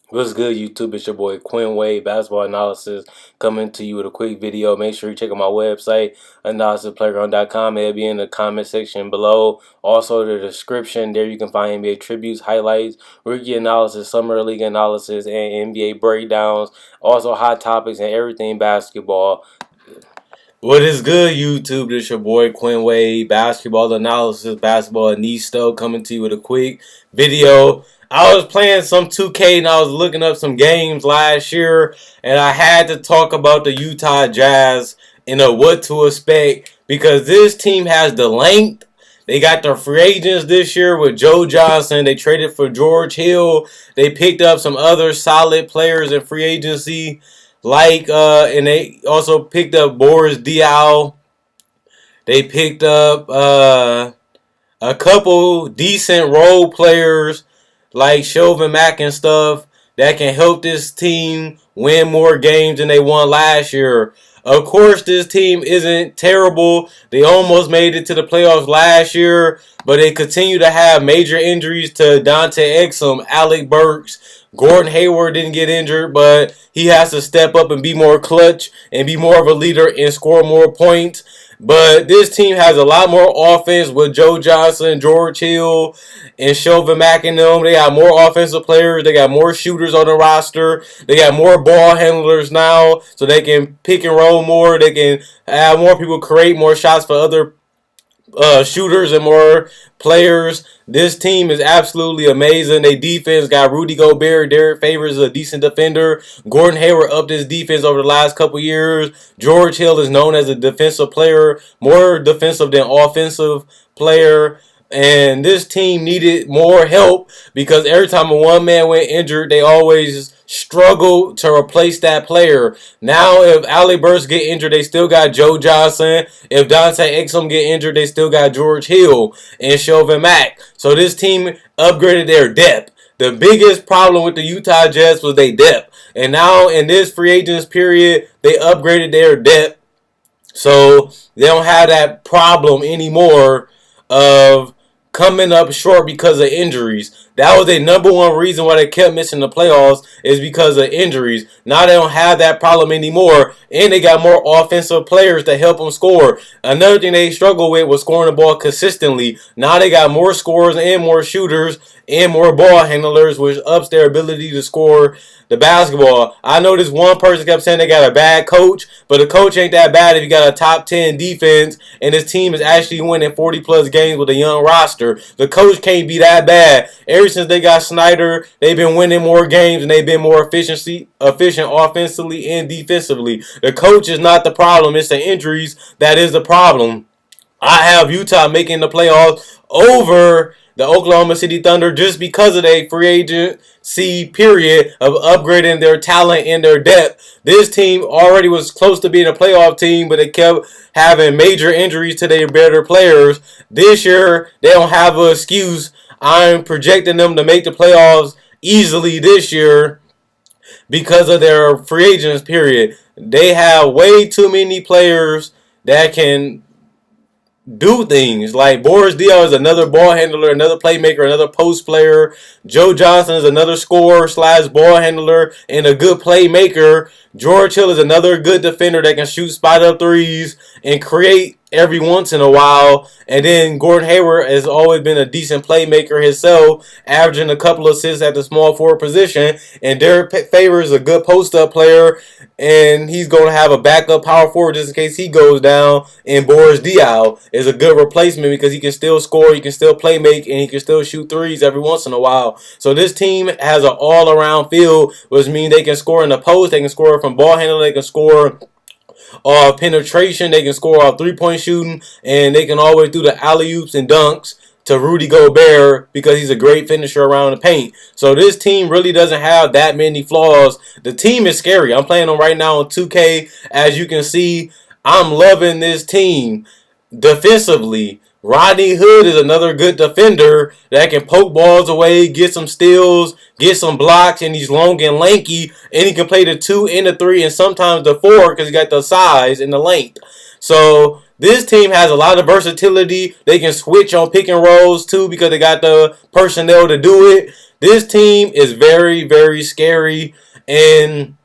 What's good, YouTube? It's your boy Quinn Wade, basketball analysis, coming to you with a quick video. Make sure you check out my website, analysisplayground.com. It'll be in the comment section below. Also, the description there you can find NBA tributes, highlights, rookie analysis, summer league analysis, and NBA breakdowns. Also, hot topics and everything basketball. What is good, YouTube? This your boy Quinn Wade, basketball analysis, basketball anisto, coming to you with a quick video. I was playing some 2K and I was looking up some games last year, and I had to talk about the Utah Jazz and what to expect because this team has the length. They got their free agents this year with Joe Johnson. They traded for George Hill. They picked up some other solid players in free agency. And they also picked up Boris Diaw. They picked up a couple decent role players like Chauvin Mack and stuff that can help this team win more games than they won last year. Of course, this team isn't terrible. They almost made it to the playoffs last year, but they continue to have major injuries to Dante Exum, Alec Burks. Gordon Hayward didn't get injured, but he has to step up and be more clutch and be more of a leader and score more points. But this team has a lot more offense with Joe Johnson, George Hill, and Chauvin Mack in them. They got more offensive players. They got more shooters on the roster. They got more ball handlers now, so they can pick and roll more. They can have more people create more shots for other shooters and more players. This team is absolutely amazing. They defense got Rudy Gobert. Derek Favors is a decent defender. Gordon Hayward upped his defense over the last couple years. George Hill is known as a defensive player, more defensive than offensive player. And this team needed more help because every time a one man went injured, they always struggle to replace that player. Now, if Alec Burks get injured, they still got Joe Johnson. If Dante Exum get injured, they still got George Hill and Chauvin Mack. So this team upgraded their depth. The biggest problem with the Utah Jazz was their depth. And now in this free agents period, they upgraded their depth. So they don't have that problem anymore of coming up short because of injuries. That was their number one reason why they kept missing the playoffs is because of injuries. Now they don't have that problem anymore, and they got more offensive players to help them score. Another thing they struggled with was scoring the ball consistently. Now they got more scorers and more shooters and more ball handlers, which ups their ability to score the basketball. I know this one person kept saying they got a bad coach, but the coach ain't that bad if you got a top 10 defense and this team is actually winning 40 plus games with a young roster. The coach can't be that bad. Ever since they got Snyder, they've been winning more games and they've been more efficient offensively and defensively. The coach is not the problem. It's the injuries that is the problem. I have Utah making the playoffs over the Oklahoma City Thunder just because of their free agency period of upgrading their talent and their depth. This team already was close to being a playoff team, but they kept having major injuries to their better players. This year, they don't have an excuse. I'm projecting them to make the playoffs easily this year because of their free agents period. They have way too many players that can do things. Like Boris Diaw is another ball handler, another playmaker, another post player. Joe Johnson is another scorer / ball handler and a good playmaker. George Hill is another good defender that can shoot spot up threes and create every once in a while. And then Gordon Hayward has always been a decent playmaker himself, averaging a couple assists at the small forward position. And Derek Favors is a good post-up player, and he's going to have a backup power forward just in case he goes down. And Boris Diaw is a good replacement because he can still score, he can still play make, and he can still shoot threes every once in a while. So this team has an all-around field, which means they can score in the post, they can score from ball handling, they can score off penetration, they can score off three-point shooting, and they can always do the alley-oops and dunks to Rudy Gobert because he's a great finisher around the paint. So this team really doesn't have that many flaws. The team is scary. I'm playing them right now on 2K. As you can see, I'm loving this team defensively. Rodney Hood is another good defender that can poke balls away, get some steals, get some blocks, and he's long and lanky, and he can play the 2 and the 3 and sometimes the 4 because he got the size and the length. So this team has a lot of versatility. They can switch on pick and rolls too because they got the personnel to do it. This team is very, very scary, and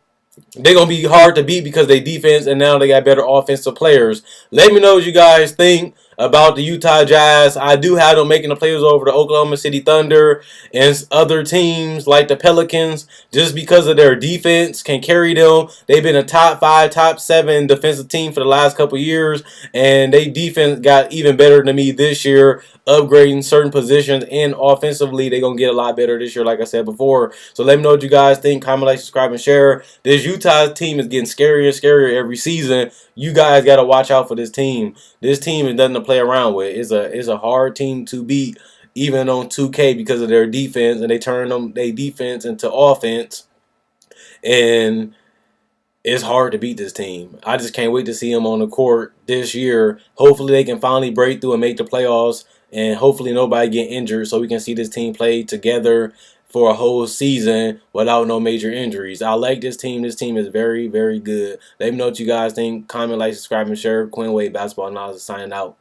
they're going to be hard to beat because they defense, and now they got better offensive players. Let me know what you guys think about the Utah Jazz. I do have them making the playoffs over the Oklahoma City Thunder and other teams like the Pelicans just because of their defense can carry them. They've been a top 5, top 7 defensive team for the last couple years, and they defense got even better than me this year, upgrading certain positions, and offensively they're going to get a lot better this year like I said before. So let me know what you guys think. Comment, like, subscribe, and share. This Utah team is getting scarier and scarier every season. You guys got to watch out for this team. This team is nothing to play around with. It's a hard team to beat even on 2K because of their defense, and they turn their defense into offense, and it's hard to beat this team. I just can't wait to see them on the court this year. Hopefully they can finally break through and make the playoffs, and hopefully nobody get injured so we can see this team play together for a whole season without no major injuries. I like this team. This team is very, very good. Let me know what you guys think. Comment, like, subscribe, and share. Quinn Wade Basketball Knowledge signing out.